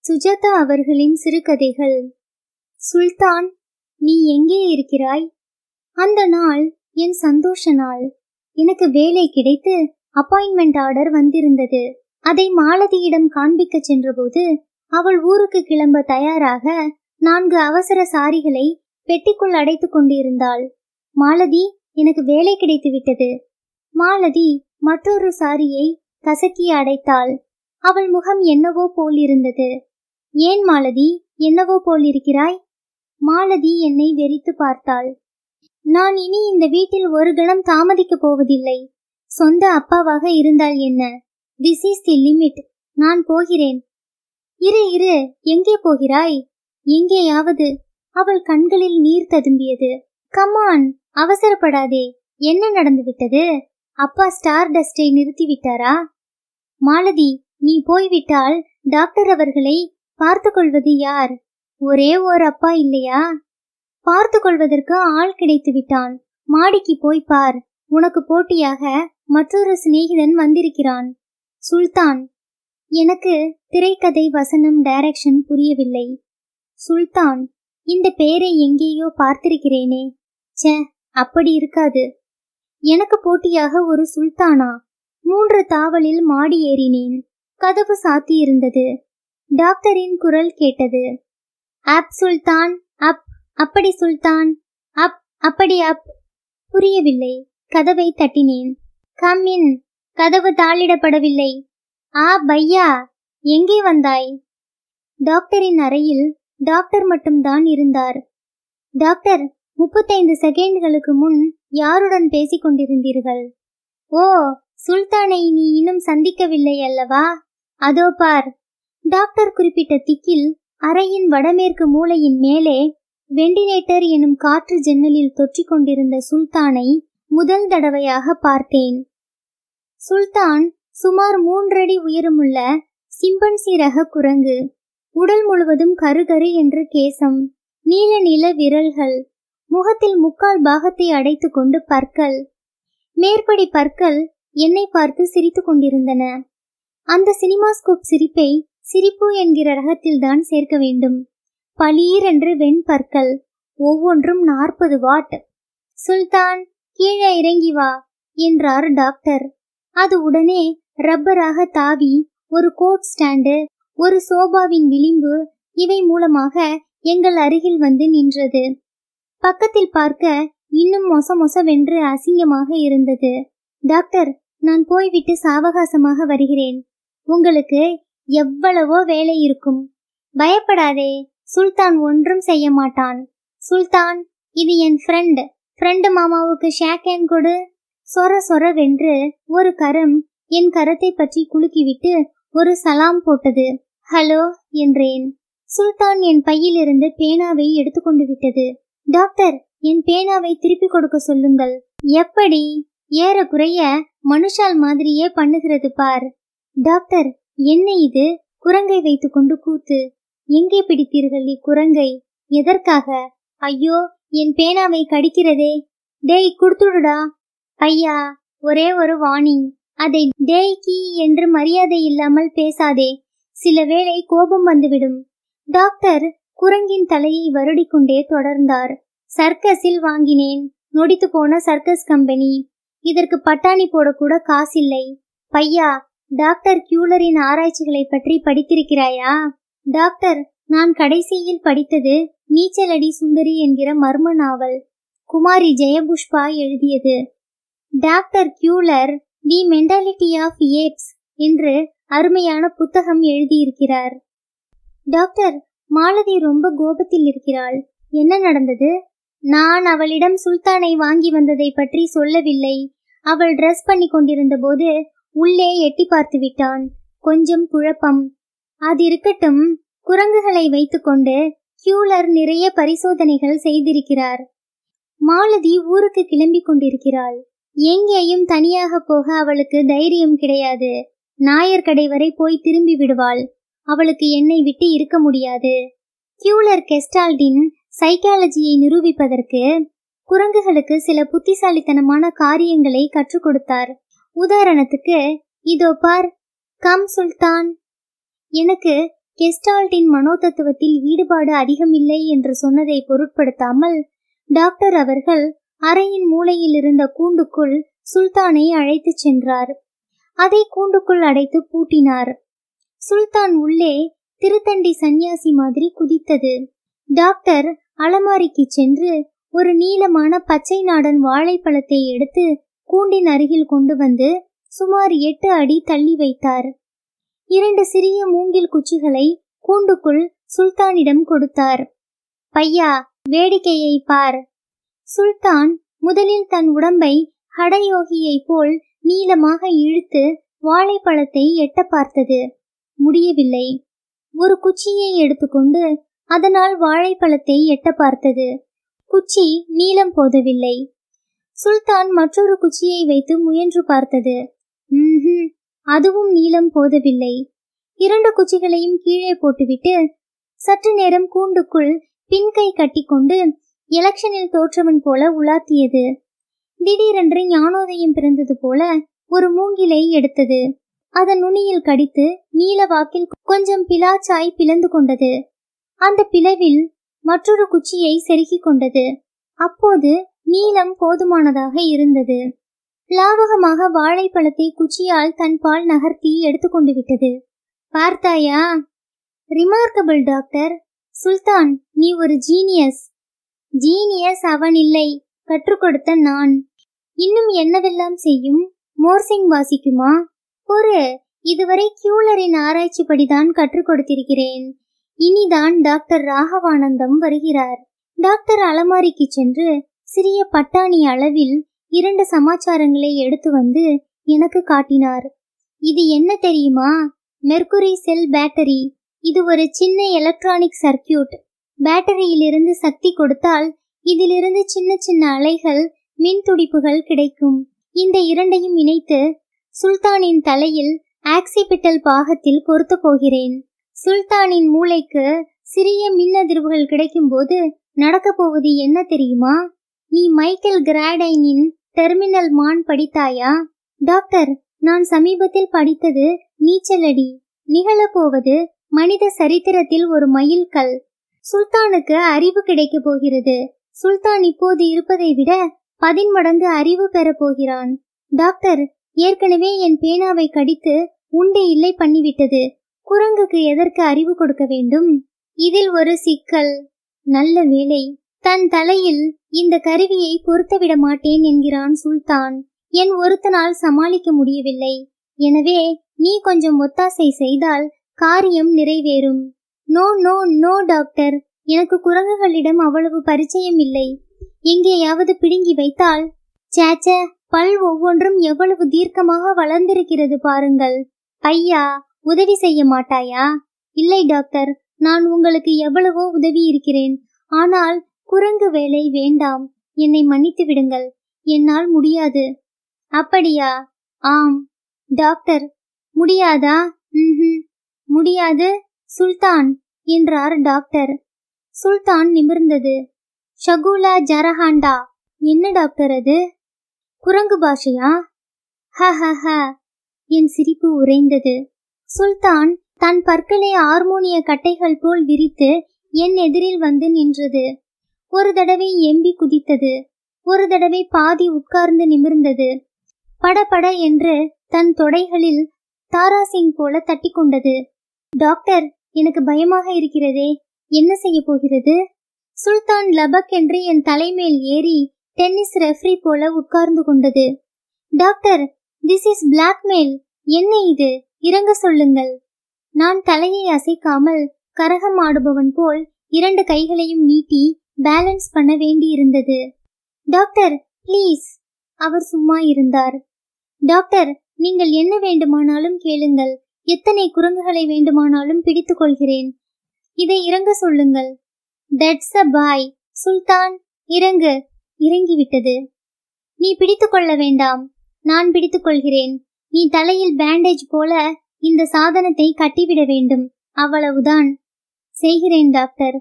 சுஜாதா அவர்களின் சிறுகதைகள். சுல்தான், நீ எங்கே இருக்கிறாய்? அந்த நாள் என் சந்தோஷ நாள். எனக்கு வேலை கிடைத்து அப்பாயின்மெண்ட் ஆர்டர் வந்திருந்தது. அதை மாலதியிடம் காண்பிக்க சென்றபோது அவள் ஊருக்கு கிளம்ப தயாராக 4 அவசர சாரிகளை பெட்டிக்குள் அடைத்து கொண்டிருந்தாள். மாலதி, எனக்கு வேலை கிடைத்து விட்டது. மாலதி மற்றொரு சாரியை கசக்கி அடைத்தாள். அவள் முகம் என்னவோ போல் இருந்தது. ஏன் மாலதி, என்னவோ போல் இருக்கிறாய்? மாலதி என்னை வெறித்து பார்த்தாள். நான் இனி இந்த வீட்டில் ஒரு கணம் தாமதிக்கப் போவதில்லை. சொந்த அப்பாவாக இருந்தால் என்ன? This is the limit. நான் போகிறேன். இரு, எங்கே போகிறாய்? எங்கேயாவது. அவள் கண்களில் நீர் ததும்பியது. கமான், அவசரப்படாதே. என்ன நடந்துவிட்டது? அப்பா ஸ்டார் டஸ்டை நிறுத்திவிட்டாரா? மாலதி, நீ போய்விட்டால் டாக்டர் அவர்களை பார்த்து கொள்வது யார்? ஒரே ஓர் அப்பா இல்லையா? பார்த்து கொள்வதற்கு ஆள் கிடைத்து விட்டான். மாடிக்கு போய் பார். உனக்கு போட்டியாக மற்றொரு சிநேகிதன் வந்திருக்கிறான். சுல்தான். எனக்கு திரைக்கதை, வசனம், டைரக்ஷன் புரியவில்லை. சுல்தான், இந்த பெயரை எங்கேயோ பார்த்திருக்கிறேனே. ச்சே, அப்படி இருக்காது. எனக்கு போட்டியாக ஒரு சுல்தானா? 3 தாவலில் மாடி ஏறினேன். கதவு சாத்தி இருந்தது. டாக்டரின் குரல் கேட்டது. அப் சுல்தான், அப். அப்படி சுல்தான், அப். அப்படி அப். புரியவில்லை. கதவை தட்டினேன். Come in. கதவு தாளிடப்படவில்லை. ஆ பையா, எங்கே வந்தாய்? டாக்டரின் அறையில் டாக்டர் மட்டும்தான் இருந்தார். டாக்டர், 35 செகண்ட்களுக்கு முன் யாருடன் பேசிக் கொண்டிருந்தீர்கள்? ஓ, சுல்தானை நீ இன்னும் சந்திக்கவில்லை அல்லவா? அதோ பார். டாக்டர் குறிப்பிட்ட திக்கில் அறையின் வடமேற்கு மூலையின் மேலே வெண்டிலேட்டர் எனும் காற்று ஜன்னலில் தொற்றிக் கொண்டிருந்த சுல்தானை முதல் தடவையாக பார்த்தேன். சுல்தான் சுமார் 3 அடி உயரமுள்ள சிம்பன்சி ரக குரங்கு. உடல் முழுவதும் கருகரு என்று கேசம், நீல நீல விரல்கள், முகத்தில் 3/4 பாகத்தை அடைத்து கொண்டு பற்கள். மேற்படி பற்கள் என்னை பார்த்து சிரித்து கொண்டிருந்தன. அந்த சினிமாஸ்கோப் சிரிப்பை சிரிப்பு என்கிற ரகத்தில்தான் சேர்க்க வேண்டும். பளீர் என்று வெண்பற்கள், ஒவ்வொன்றும் 40 வாட். சுல்தான், கீழே இறங்கி வா என்றார் டாக்டர். அது உடனே ரப்பராக தாவி ஒரு கோட் ஸ்டாண்டு, ஒரு சோபாவின் விளிம்பு, இவை மூலமாக எங்கள் அருகில் வந்து நின்றது. பக்கத்தில் பார்க்க இன்னும் மொசமொசவென்று அசிங்கமாக இருந்தது. டாக்டர், நான் போய்விட்டு சாவகாசமாக வருகிறேன். உங்களுக்கு எவ்வளவோ வேலை இருக்கும். பயப்படாதே, சுல்தான் ஒன்றும் செய்ய மாட்டான். சுல்தான், இது என் ஃப்ரெண்டு மாமாவுக்கு ஷேக் ஹேண்ட் கொடு. சொர சொரவென்று ஒரு கரம் என் கரத்தை பற்றி குலுக்கிவிட்டு ஒரு சலாம் போட்டது. ஹலோ என்றேன். சுல்தான் என் பையிலிருந்து பேனாவை எடுத்துக்கொண்டு விட்டது. டாக்டர், என் பேனாவை திருப்பி கொடுக்க சொல்லுங்கள். எப்படி? ஏறக்குறைய மனுஷால் மாதிரியே பண்ணுகிறது பார். டாக்டர், என்ன இது? குரங்கை வைத்துக்கொண்டு கூத்து. எங்கே பிடித்தீர்கள் இக்குரங்கை? எதற்காக? ஐயோ, என் பேனாவை கடிக்கிறதே. டேய், குடுத்துடுடா. ஐயா, ஒரே ஒரு வார்னிங். அதை டேய் கீ என்று மரியாதை இல்லாமல் பேசாதே. சில வேளை கோபம் வந்துவிடும். டாக்டர் குரங்கின் தலையை வருடிக்கொண்டே தொடர்ந்தார். சர்க்கஸில் வாங்கினேன். நொடித்து போன சர்க்கஸ் கம்பெனி. இதற்கு பட்டாணி போடக்கூட காசில்லை. பையா, டாக்டர் கியூலரின் ஆராய்ச்சிகளை பற்றி படித்திருக்கிறாயா? டாக்டர், நான் கடைசியில் படித்தது நீச்சலடி சுந்தரி என்கிற மர்ம நாவல். குமாரி ஜெயபுஷ்பா எழுதியது. Doctor Kohler the mentality of apes என்று அருமையான புத்தகம் எழுதியிருக்கிறார். டாக்டர், மாலதி ரொம்ப கோபத்தில் இருக்கிறாள். என்ன நடந்தது? நான் அவளிடம் சுல்தானை வாங்கி வந்ததை பற்றி சொல்லவில்லை. அவள் ட்ரெஸ் பண்ணி கொண்டிருந்த போது உள்ளே எட்டி பார்த்து விட்டான். கொஞ்சம் குழப்பம். அது இருக்கட்டும். குரங்குகளை வைத்துக்கொண்டு கியூலர் நிறைய பரிசோதனைகள் செய்திருக்கிறார். மாலதி ஊருக்கு கிளம்பி கொண்டிருக்கிறாள். எங்கேயும் தனியாக போக அவளுக்கு தைரியம் கிடையாது. நாயர் கடை வரை போய் திரும்பி விடுவாள். அவளுக்கு என்னை விட்டு இருக்க முடியாது. கியூலர் கெஸ்டால்டின் சைக்காலஜியை நிரூபிப்பதற்கு குரங்குகளுக்கு சில புத்திசாலித்தனமான காரியங்களை கற்றுக் கொடுத்தார். உதாரணத்துக்கு, இதோ பார். கம் சுல்தான். எனக்கு கெஸ்டால்ட்டின் மனோதத்துவத்தில் ஈடுபாடு அதிகமில்லை என்று சொன்னதை பொருட்படுத்தாமல் டாக்டர் அவர்கள் அறையின் மூலையில் இருந்த கூண்டுக்குள் சுல்தானை அழைத்துச் சென்றார். அதை கூண்டுக்குள் அடைத்து பூட்டினார். சுல்தான் உள்ளே திருத்தண்டி சந்நியாசி மாதிரி குதித்தது. டாக்டர் அலமாரிக்கு சென்று ஒரு நீளமான பச்சை நாடன் வாழைப்பழத்தை எடுத்து கூண்டின் அருகில் கொண்டு வந்து சுமார் 8 அடி தள்ளி வைத்தார். 2 சிறிய மூங்கில் குச்சிகளை கூண்டுக்குள் சுல்தானிடம் கொடுத்தார். பையா, வேடிக்கையை பார். சுல்தான் முதலில் தன் உடம்பை ஹடயோகியை போல் நீளமாக இழுத்து வாழைப்பழத்தை எட்ட பார்த்தது. முடியவில்லை. ஒரு குச்சியை எடுத்துக்கொண்டு அதனால் வாழைப்பழத்தை எட்ட பார்த்தது. குச்சி நீளம் போதவில்லை. சுல்தான் மற்றொரு குச்சியை வைத்து முயன்று பார்த்தது. அதுவும் நீளம் போதவில்லை. 2 குச்சிகளையும் கீழே போட்டுவிட்டு சற்று நேரம் கூண்டுக்குள் பின்கை கட்டிக்கொண்டு எலெக்ஷனில் தோற்றவன் போல உலாத்தியது. திடீரென்று ஞானோதயம் பிறந்தது போல ஒரு மூங்கிலை எடுத்தது. அதன் நுனியில் கடித்து நீல வாக்கில் கொஞ்சம் பிலாச்சாய் பிளந்து கொண்டது. அந்த பிளவில் மற்றொரு குச்சியை செருகிக் கொண்டது. அப்போது நீளம் போதுமானதாக இருந்தது. லாவகமாக வாழைப்பழத்தை குச்சியால் தன் பால் நகர்த்தி எடுத்துக்கொண்டு விட்டது. பார்த்தாயா? Remarkable doctor. சுல்தான், நீ ஒரு ஜீனியஸ். ஜீனியஸ் அவன் இல்லை, கற்றுக் கொடுத்த நான். இன்னும் என்னவெல்லாம் செய்யும்? மோர்சிங் வாசிக்குமா? இதுவரை கியூலரின் ஆராய்ச்சிப்படிதான் கற்றுக் கொடுத்திருக்கிறேன். இனிதான் டாக்டர் ராகவானந்தம் வருகிறார். டாக்டர் அலமாரிக்கு சென்று சிறிய பட்டாணி அளவில் 2 சமாச்சாரங்களை எடுத்து வந்து எனக்கு காட்டினார். இது என்ன தெரியுமா? மெர்குரி செல் பேட்டரி. இது ஒரு சின்ன எலக்ட்ரானிக் சர்க்கியூட். பேட்டரியிலிருந்து சக்தி கொடுத்தால் இதிலிருந்து சின்ன சின்ன அலைகள், மின் துடிப்புகள் கிடைக்கும். இந்த இரண்டையும் இணைத்து சுல்தானின் தலையில் ஆக்சிபிட்டல் பாகத்தில் பொருத்த போகிறேன். சுல்தானின் மூளைக்கு சிறிய மின் அதிர்வுகள் கிடைக்கும் போது நடக்க போவது என்ன தெரியுமா? நீ மைக்கேல் கிராடைனின் டெர்மினல் மான் படித்தாயா? டாக்டர், நான் சமீபத்தில் படித்தது நீச்சலடி. நிகழப்போவது மனித சரித்திரத்தில் ஒரு மைல்கல். சுல்தானுக்கு அறிவு கிடைக்க போகிறது. சுல்தான் இப்போது இருப்பதை விட 10 மடங்கு அறிவு பெறப் போகிறான். டாக்டர், ஏற்கனவே என் பேனாவை கடித்து உண்டு இல்லை பண்ணிவிட்டது. குரங்குக்கு எதற்கு அறிவு கொடுக்க வேண்டும்? இதில் ஒரு சிக்கல். நல்ல வேளை, தன் தலையில் இந்த கருவியை பொருத்தவிட மாட்டேன் என்கிறான் சுல்தான். என் ஒருத்தனால் சமாளிக்க முடியவில்லை. எனவே நீ கொஞ்சம் ஒத்தாசை செய்தால் காரியம் நிறைவேறும். நோ நோ நோ டாக்டர், எனக்கு குரங்குகளிடம் அவ்வளவு பரிச்சயம் இல்லை. எங்கேயாவது பிடுங்கி வைத்தால். சேச்ச, பல் ஒவ்வொன்றும் எவ்வளவு தீர்க்கமாக வளர்ந்திருக்கிறது பாருங்கள். ஐயா, உதவி செய்ய மாட்டாயா? இல்லை டாக்டர், நான் உங்களுக்கு எவ்வளவோ உதவி இருக்கிறேன். ஆனால் குரங்கு வேலை வேண்டாம். என்னை மன்னித்து விடுங்கள். என்னால் முடியாது. அப்படியா? ஆம். டாக்டர், முடியாதா? முடியாது சுல்தான் என்றார் டாக்டர். சுல்தான் நிமிர்ந்தது. ஷகுலா ஜரஹாண்டா. என்ன டாக்டர் அது? குரங்கு பாஷையா? ஹஹஹ. என் சிரிப்பு உறைந்தது. சுல்தான் தன் பற்களை ஹார்மோனிய கட்டைகள் போல் விரித்து என் எதிரில் வந்து நின்றது. ஒரு தடவை எம்பி குதித்தது. ஒரு தடவை பாதி உட்கார்ந்து நிமிர்ந்தது. படபட என்று தன் தொடைகளில் தாராசிங் போல தட்டி கொண்டது. டாக்டர், எனக்கு பயமாக இருக்கிறதே. என்ன செய்ய போகிறது? சுல்தான் லபக் என்று என் தலைமேல் ஏறி டென்னிஸ் ரெஃப்ரி போல உட்கார்ந்து கொண்டது. Doctor, this is blackmail. என்ன இது? இறங்க சொல்லுங்கள். நான் தலையை அசைக்காமல் கரகம் ஆடுபவன் போல் 2 கைகளையும் நீட்டி பேலன்ஸ் பண்ண வேண்டியிருந்தது. Doctor, please. அவர் சும்மா இருந்தார். டாக்டர், நீங்கள் என்ன வேண்டுமானாலும் கேளுங்கள். எத்தனை குரங்குகளை வேண்டுமானாலும் பிடித்துக் கொள்கிறேன். இதை இறங்க சொல்லுங்கள். தட்ஸ் அ பாய். சுல்தான், இறங்கு. இறங்கிவிட்டது. நீ பிடித்துக் கொள்ள வேண்டாம். நான் பிடித்துக் கொள்கிறேன். நீ தலையில் பேண்டேஜ் போல இந்த சாதனத்தை கட்டிவிட வேண்டும். அவ்வளவுதான். செய்கிறேன் டாக்டர்.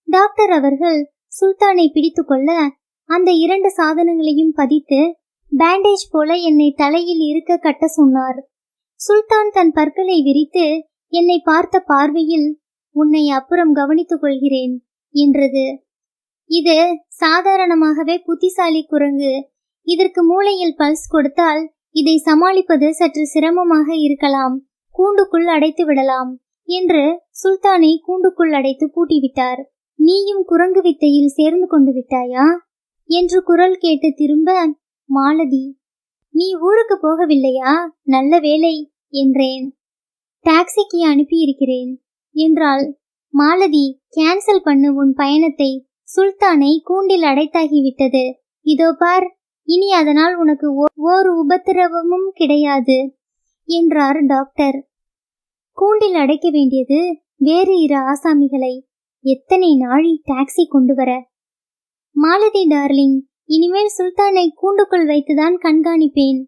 டாக்டர் அவர்கள் சுல்தானை பிடித்துக் கொள்ள அந்த 2 சாதனங்களையும் பதித்து பேண்டேஜ் போல என்னை தலையில் இருக்க கட்ட சொன்னார். சுல்தான் தன் பற்களை விரித்து என்னை பார்த்த பார்வையில் உன்னை அப்புறம் கவனித்துக் கொள்கிறேன் என்றது. இது சாதாரணமாகவே புத்திசாலி குரங்கு. இதற்கு மூளையில் பல்ஸ் கொடுத்தால் இதை சமாளிப்பது சற்று சிரமமாக இருக்கலாம். கூண்டுக்குள் அடைத்து விடலாம் என்று சுல்தானை கூண்டுக்குள் அடைத்து பூட்டிவிட்டார். நீயும் குரங்கு வித்தையில் சேர்ந்து கொண்டு விட்டாயா என்று குரல் கேட்டு திரும்ப, மாலதி, நீ ஊருக்கு போகவில்லையா? நல்ல வேலை என்றேன். டாக்ஸிக்கு அனுப்பியிருக்கிறேன் என்றாள். மாலதி, கேன்சல் பண்ணு உன் பயணத்தை. சுல்தானை கூண்டில் அடைத்தாகிவிட்டது. இதோ பார், இனி அதனால் உனக்கு ஓர் உபத்திரவமும் கிடையாது என்றார் டாக்டர். கூண்டில் அடைக்க வேண்டியது வேறு இரு ஆசாமிகளை. எத்தனை நாழி டாக்ஸி கொண்டு வர? மாலதி டார்லிங், இனிமேல் சுல்தானை கூண்டுக்குள் வைத்துதான் கண்காணிப்பேன்.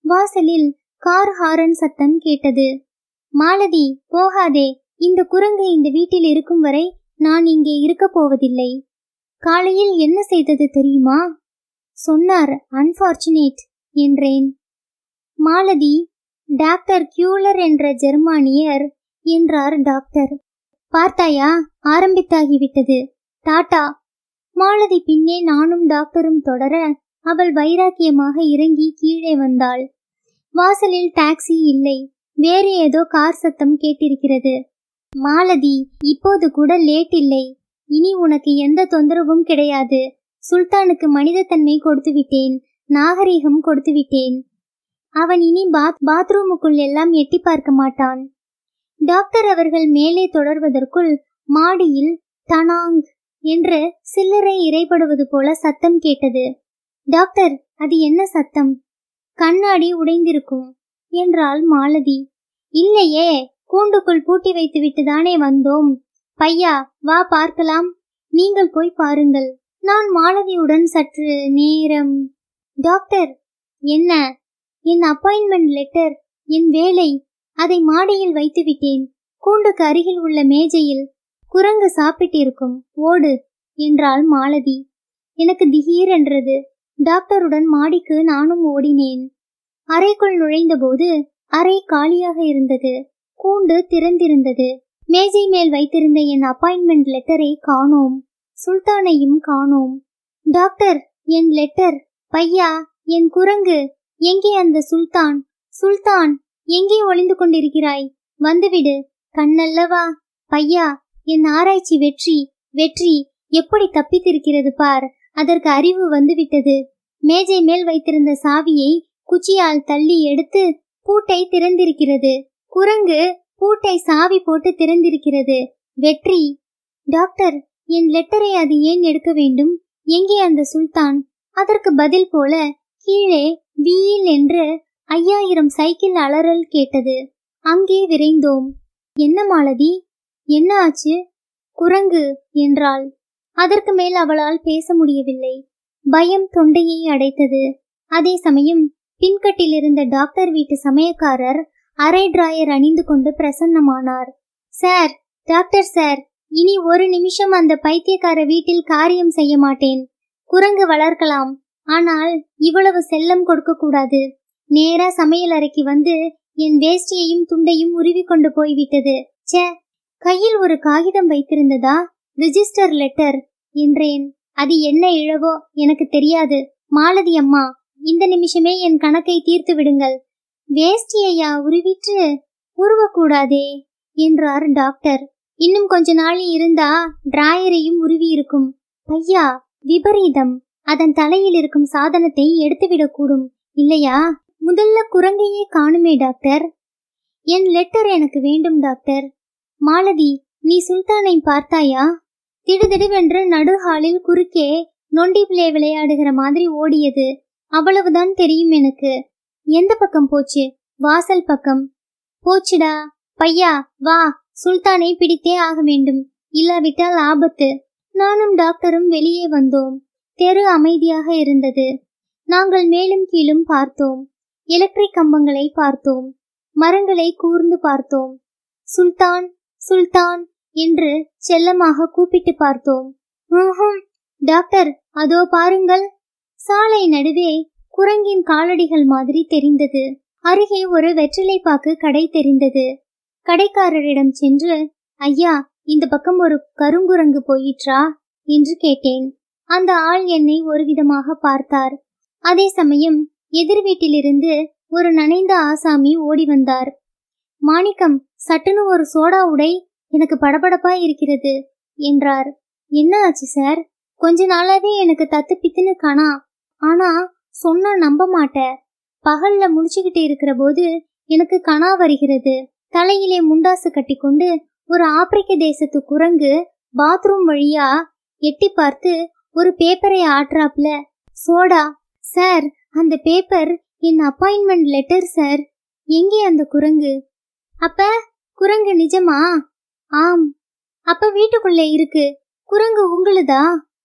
வாசலில் கார் ஹாரன் சத்தம் கேட்டது. மாலதி, போகாதே. இந்த குரங்கு இந்த வீட்டில் இருக்கும் வரை நான் இங்கே இருக்க போவதில்லை. காலையில் என்ன செய்தது தெரியுமா? சொன்னார். அன்பார்ச்சுனேட் என்றேன். மாலதி, டாக்டர் கியூலர் என்ற ஜெர்மானியர் என்றார் டாக்டர். பார்த்தாயா, ஆரம்பித்தாகிவிட்டது. டாடா. மாலதி பின்னே நானும் டாக்டரும் தொடர அவள் வைராக்கியமாக இறங்கி கீழே வந்தாள். வாசலில் டாக்ஸி இல்லை. வேறு ஏதோ கார் சத்தம் கேட்டிருக்கிறது. மாலதி, இப்போது கூட லேட் இல்லை. இனி உனக்கு எந்த தொந்தரவும் கிடையாது. சுல்தானுக்கு மனிதத்தன்மை கொடுத்து விட்டேன், நாகரிகம் கொடுத்து விட்டேன். அவன் இனி பாத்ரூமுக்குள் எல்லாம் எட்டி பார்க்க மாட்டான். டாக்டர் அவர்கள் மேலே தொடர்வதற்குள் மாடியில் டனாங் என்று சில்லறை இறைபடுவது போல சத்தம் கேட்டது. டாக்டர், அது என்ன சத்தம்? கண்ணாடி உடைந்திருக்கும் என்றாள் மாலதி. இல்லையே, கூண்டுக்குள் பூட்டி வைத்து விட்டுதானே வந்தோம். பையா, வா பார்க்கலாம். நீங்கள் போய் பாருங்கள். நான் மாலதியுடன் சற்று நேரம். டாக்டர், என்ன? என் அப்பாயின்மெண்ட் லெட்டர், என் வேலை, அதை மாடியில் வைத்து விட்டேன். கூண்டுக்கு அருகில் உள்ள மேஜையில். குரங்கு சாப்பிட்டிருக்கும், ஓடு என்றாள் மாலதி. எனக்கு திடீர் என்றது. டாக்டருடன் மாடிக்கு நானும் ஓடினேன். அறைக்குள் நுழைந்தபோது அறை காலியாக இருந்தது. கூண்டு திறந்திருந்தது. மேஜை மேல் வைத்திருந்த என் அப்பாயின்மெண்ட் லெட்டரை காணோம். சுல்தானையும் காணோம். டாக்டர், என் லெட்டர். பையா, என் குரங்கு. எங்கே அந்த சுல்தான்? சுல்தான், எங்கே ஒளிந்து கொண்டிருக்கிறாய்? வந்துவிடு. கண்ணல்லவா? பையா, என் ஆராய்ச்சி வெற்றி. வெற்றி எப்படி தப்பித்திருக்கிறது பார். அதற்கு அறிவு வந்துவிட்டது. மேஜை மேல் வைத்திருந்த சாவியை குச்சியால் தள்ளி எடுத்து பூட்டை திறந்திருக்கிறது. குரங்கு பூட்டை சாவி போட்டு திறந்திருக்கிறது. வெற்றி. டாக்டர், என் லெட்டரை அது ஏன் எடுக்க வேண்டும்? எங்கே அந்த சுல்தான்? அதற்கு பதில் போல கீழே வீல் என்று 5000 சைக்கிள் அலறல் கேட்டது. அங்கே விரைந்தோம். என்ன மாலதி, என்ன ஆச்சு? குரங்கு என்றாள். அதற்கு மேல் அவளால் பேச முடியவில்லை. பயம் தொண்டையை அடைத்தது. அதே சமயம் பின்கட்டில் இருந்த டாக்டர் வீட்டு சமயக்காரர் அரை டிராயர் அணிந்து கொண்டு பிரசன்னமானார். சார், டாக்டர் சார், இனி ஒரு நிமிஷம் அந்த பைத்தியக்கார வீட்டில் காரியம் செய்ய மாட்டேன். குரங்கு வளர்க்கலாம், ஆனால் இவ்வளவு செல்லம் கொடுக்க கூடாது. நேரா சமையல் அறைக்கு வந்து என் வேஷ்டியையும் துண்டையும் உருவி கொண்டு போய்விட்டது. சே. கையில் ஒரு காகிதம் வைத்திருந்ததா? ரிஜிஸ்டர் லெட்டர் என்றேன். அது என்ன இழவோ எனக்கு தெரியாது. மாலதி அம்மா, இந்த நிமிஷமே என் கணக்கை தீர்த்து விடுங்கள். வேஷ்டியையா உருவிற்று? உருவக்கூடாதே என்றார் டாக்டர். இன்னும் கொஞ்ச நாள் இருந்தா டிராயரையும் உருவி இருக்கும். பையா, விபரீதம். அதன் தலையில் இருக்கும் சாதனத்தை எடுத்துவிடக்கூடும் இல்லையா? முதல்ல குரங்கையே காணுமே டாக்டர். என் லெட்டர் எனக்கு வேண்டும் டாக்டர். மாலதி, நீ சுல்தானை பார்த்தாயா? திடுதிடுவென்று நடுஹாலில் குறுக்கே நொண்டி பிளே விளையாடுகிற மாதிரி ஓடியது. அவ்வளவுதான் தெரியும் எனக்கு. எந்த பக்கம் போச்சு? வாசல் பக்கம் போச்சுடா. பையா, வா, சுல்தானை பிடித்தே ஆக வேண்டும், இல்லாவிட்டால் ஆபத்து. நானும் டாக்டரும் வெளியே வந்தோம். தெரு அமைதியாக இருந்தது. நாங்கள் மேலும் கீழும் பார்த்தோம். எலக்ட்ரிக் கம்பங்களை பார்த்தோம். மரங்களை கூர்ந்து பார்த்தோம். சுல்தான், சுல்தான் என்று செல்லமாக கூப்பிட்டு பார்த்தோம். டாக்டர், அதோ பாருங்கள். சாலை நடுவே குரங்கின் காலடிகள் மாதிரி தெரிந்தது. அருகே ஒரு வெற்றிலைப்பாக்கு கடை தெரிந்தது. கடைக்காரரிடம் சென்று, ஐயா, இந்த பக்கம் ஒரு கருங்குரங்கு போயிற்றா என்று கேட்டேன். அந்த ஆள் என்னை ஒரு விதமாக பார்த்தார். அதே சமயம் எதிர் வீட்டிலிருந்து ஒரு நனைந்த ஆசாமி ஓடி வந்தார். மாணிக்கம், சட்டுன்னு ஒரு சோடா உடை, எனக்கு படபடப்பா இருக்கிறது என்றார். என்ன ஆச்சு சார்? கொஞ்ச நாளாவே எனக்கு தத்து பித்துன்னு காணா. ஆனா சொன்னா நம்ப மாட்ட. பகல்ல முழிச்சுக்கிட்டு இருக்கிற போது எனக்கு கனா வருகிறது. தலையிலே முண்டாசு கட்டி கொண்டு ஒரு ஆப்பிரிக்க தேசத்து குரங்கு பாத்ரூம் வழியா எட்டி பார்த்து ஒரு பேப்பரை ஆட்றாப்ல. சோடா சார், அந்த பேப்பர் என் அப்பாயின்மெண்ட் லெட்டர் சார். எங்கே அந்த குரங்கு? அப்ப குரங்கு நிஜமா? ஆம். அப்ப வீட்டுக்குள்ளே இருக்கு. குரங்கு உங்களுதா?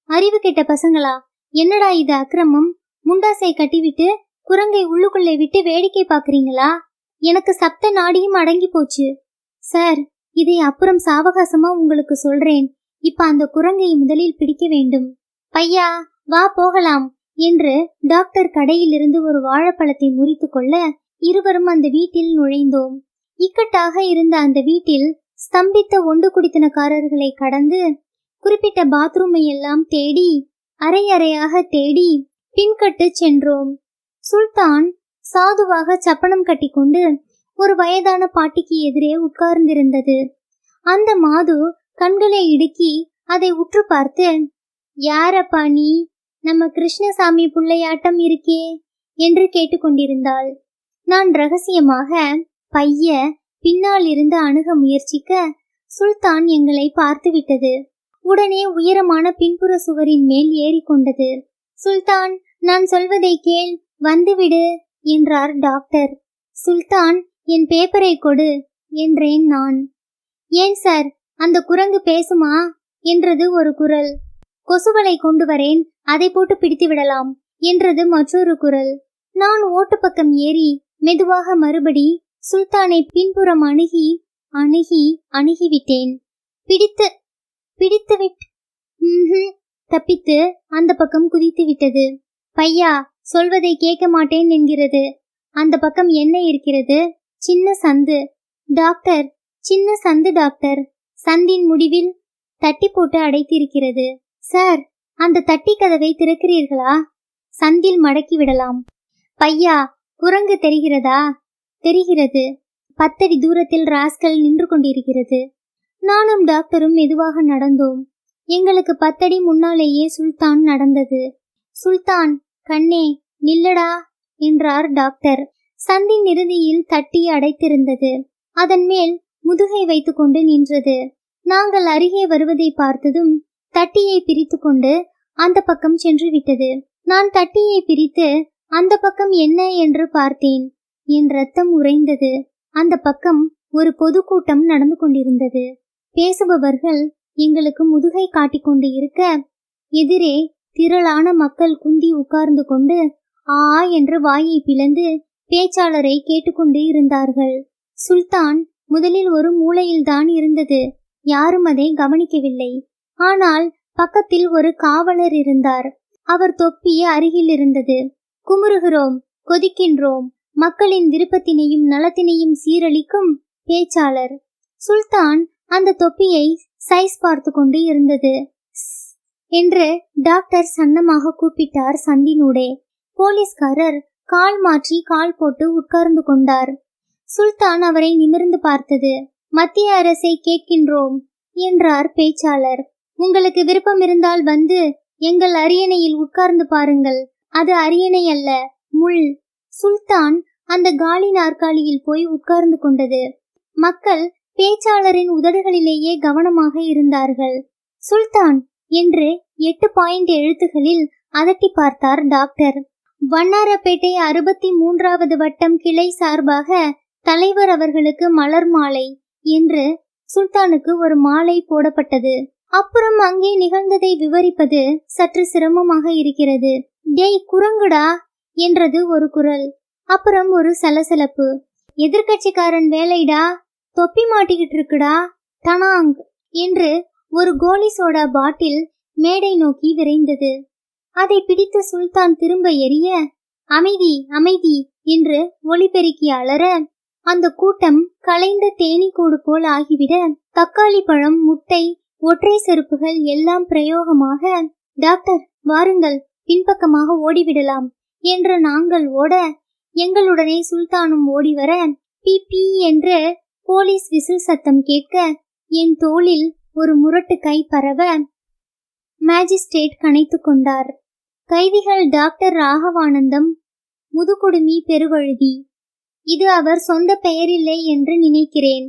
அறிவு கெட்ட பசங்களா, என்னடா இது அக்கிரமம்? முண்டாசை கட்டிவிட்டு குரங்கை உள்ளுக்குள்ளே விட்டு வேடிக்கை பாக்குறீங்களா? எனக்கு சப்த நாடியும் அடங்கி போச்சு சார். இதை அப்புறம் சாவகாசமா உங்களுக்கு சொல்றேன். இப்ப அந்த குரங்கை முதலில் பிடிக்க வேண்டும். பையா, வா போகலாம் என்று டாக்டர் கடையிலிருந்து ஒரு வாழைப்பழத்தை முறித்து கொள்ள இருவரும் அந்த வீட்டில் நுழைந்தோம். இக்கட்டாக இருந்த அந்த வீட்டில் ஸ்தம்பித்த ஒண்டு குடித்தனக்காரர்களை கடந்து குறிப்பிட்ட பாத்ரூமை எல்லாம் தேடி அரை அறையாக தேடி பின்கட்டு சென்றோம். சுல்தான் சாதுவாக சப்பனம் கட்டி கொண்டு ஒரு வயதான பாட்டிக்கு எதிரே உட்கார்ந்திருந்தது. அந்த மாது கண்களை இடுக்கி அதை உற்று பார்த்து, யாரப்பா நீ? நம்ம கிருஷ்ணசாமி புள்ளையாட்டம் இருக்கே என்று கேட்டுக்கொண்டிருந்தாள். நான் ரகசியமாக பைய பின்னால் இருந்து அணுக முயற்சிக்க சுல்தான் எங்களை பார்த்துவிட்டது. உடனே உயரமான பின்புற சுவரின் மேல் ஏறிக்கொண்டது. சுல்தான், நான் சொல்வதை கேள், வந்துவிடு என்றார் டாக்டர். சுல்தான், என் பேப்பரை கொடு என்றேன் நான். ஏன் சார், அந்த குரங்கு பேசுமா என்றது ஒரு குரல். கொசுவலை கொண்டு வரேன், அதை போட்டு பிடித்து விடலாம் என்றது மற்றொரு குரல். நான் ஓட்டு பக்கம் ஏறி மெதுவாக மறுபடி சுல்தானை பின்புறம் அணுகிவிட்டேன். தப்பித்து அந்த பக்கம் குதித்து விட்டது. பையா, சொல்வதை கேட்க மாட்டேன் என்கிறது. அந்த பக்கம் என்ன இருக்கிறது? சின்ன சந்து டாக்டர், சின்ன சந்து டாக்டர். சந்தின் முடிவில் தட்டி போட்டு அடைத்திருக்கிறது. சார், அந்த தட்டி கதவை திறக்கிறீர்களா? சந்தில் மடக்கி விடலாம். பையா, குரங்கு தெரிகிறதா? தெரிகிறது. 10 அடி தூரத்தில் ராஸ்கல் நின்று கொண்டிருக்கிறது. நானும் டாக்டரும் மெதுவாக நடந்தோம். எங்களுக்கு 10 அடி முன்னாலேயே சுல்தான் நடந்தது. சுல்தான், கண்ணே நில்லடா என்றார் டாக்டர். சந்தின் இறுதியில் தட்டி அடைத்திருந்தது. அதன் மேல் முதுகை வைத்துக்கொண்டு நின்றது. நாங்கள் அருகே வருவதை பார்த்ததும் தட்டியை பிரித்து கொண்டு அந்த பக்கம் சென்று விட்டது. நான் தட்டியை பிரித்து அந்த பக்கம் என்ன என்று பார்த்தேன். என் ரத்தம் உறைந்தது. அந்த பக்கம் ஒரு பொதுக்கூட்டம் நடந்து கொண்டிருந்தது. பேசுபவர்கள் எங்களுக்கு முதுகை காட்டிக்கொண்டு இருக்க, எதிரே திரளான மக்கள் குந்தி உட்கார்ந்து கொண்டு ஆ என்று வாயை பிளந்து பேச்சாளரை கேட்டுக்கொண்டு இருந்தார்கள். சுல்தான் முதலில் ஒரு மூலையில்தான் இருந்தது. யாரும் அதை கவனிக்கவில்லை. ஆனால் பக்கத்தில் ஒரு காவலர் இருந்தார். அவர் தொப்பி அருகில் இருந்தது. குமுறுகிறோம், கொதிக்கின்றோம், மக்களின் விருப்பத்தினையும் நலத்தினையும் சீரழிக்கும் பேச்சாளர். சுல்தான் அந்த தொப்பியை சைஸ் பார்த்து கொண்டு இருந்தது. என்று டாக்டர் சன்னமாக கூப்பிட்டார் சந்தினூடே. போலீஸ்காரர் கால் மாற்றி கால் போட்டு உட்கார்ந்து கொண்டார். சுல்தான் அவரை நிமிர்ந்து பார்த்தது. மத்திய அரசை கேட்கின்றோம் என்றார் பேச்சாளர். உங்களுக்கு விருப்பம் இருந்தால் வந்து எங்கள் அரியணையில் உட்கார்ந்து பாருங்கள். அது அரியணை அல்ல, முள். சுல்தான் அந்த காலி நாற்காலியில் போய் உட்கார்ந்து கொண்டது. மக்கள் பேச்சாளரின் உதடுகளிலேயே கவனமாக இருந்தார்கள். சுல்தான் என்று 8 பாயிண்ட் எழுத்துகளில் அதட்டி பார்த்தார் டாக்டர். வண்ணாரப்பேட்டை 63வது வட்டம் கிளை சார்பாக தலைவர் அவர்களுக்கு மலர் மாலை என்று சுல்தானுக்கு ஒரு மாலை போடப்பட்டது. அப்புறம் அங்கே நிகழ்ந்ததை விவரிப்பது சற்று சிரமமாக இருக்கிறது. டேய் குரங்குடா என்றது ஒரு குரல். அப்புறம் ஒரு சலசலப்பு. எதிர்கட்சிக்காரன் வேலைடா, தொப்பி மாட்டிக்கிட்டு இருக்குடா, டனாங் என்று ஒரு கோலி சோடா பாட்டில் மேடை நோக்கி விரைந்தது. அதை பிடித்து சுல்தான் திரும்ப எறிய, அமைதி அமைதி என்று ஒலிபெருக்கி அலற, அந்த கூட்டம் கலைந்த தேனீக்கூடு போல் ஆகிவிட தக்காளி பழம், முட்டை, ஒற்றை செருப்புகள் எல்லாம் பிரயோகமாக, டாக்டர் வாருங்கள், பின்பக்கமாக ஓடிவிடலாம் என்று நாங்கள் ஓட, எங்களுடனே சுல்தானும் ஓடிவர, பி பி என்று போலீஸ் விசில் சத்தம் கேட்க, என் தோளில் ஒரு முரட்டு கை பரவ மேஜிஸ்ட்ரேட் கனைத்து கொண்டார். கைதிகள் டாக்டர் ராகவானந்தம், முதுகுடுமி பெருவழுதி. இது அவர் சொந்த பெயரில்லை என்று நினைக்கிறேன்.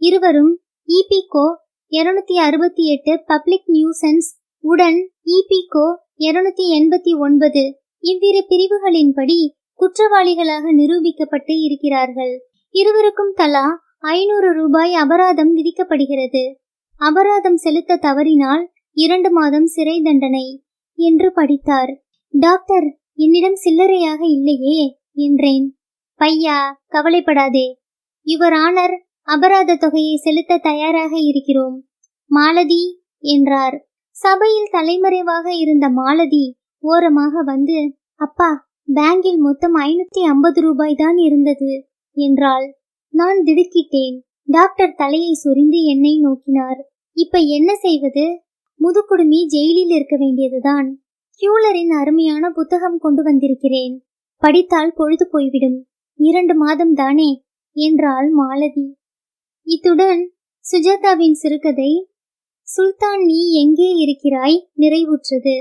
இருவரும் இபிகோ 268 பப்ளிக் நியூசன்ஸ் உடன் இபிகோ 289 இவ்விரு பிரிவுகளின்படி குற்றவாளிகளாக நிரூபிக்கப்பட்டு இருக்கிறார்கள். இருவருக்கும் தலா 500 ரூபாய் அபராதம் விதிக்கப்படுகிறது. அபராதம் செலுத்த தவறினால் 2 மாதம் சிறை தண்டனை என்று படித்தார். டாக்டர், என்னிடம் சில்லறையாக இல்லையே என்றேன். பையா, கவலைப்படாதே, யுவர் ஆனர், அபராத தொகையை செலுத்த தயாராக இருக்கிறோம். மாலதி என்றார். சபையில் தலைமறைவாக இருந்த மாலதி ஓரமாக வந்து, அப்பா, பேங்கில் மொத்தம் 550 ரூபாய் தான் இருந்தது என்றாள். நான் திடுக்கிட்டேன். டாக்டர் தலையை சொரிந்து என்னை நோக்கினார். இப்ப என்ன செய்வது? முதுகுடுமி ஜெயிலில் இருக்க வேண்டியதுதான். ஹியூலரின் அருமையான புத்தகம் கொண்டு வந்திருக்கிறேன், படித்தால் பொழுது போய்விடும். 2 மாதம் தானே என்றாள் மாலதி. இத்துடன் சுஜாதாவின் சிறுகதை சுல்தான் நீ எங்கே இருக்கிறாய் நிறைவுற்றது.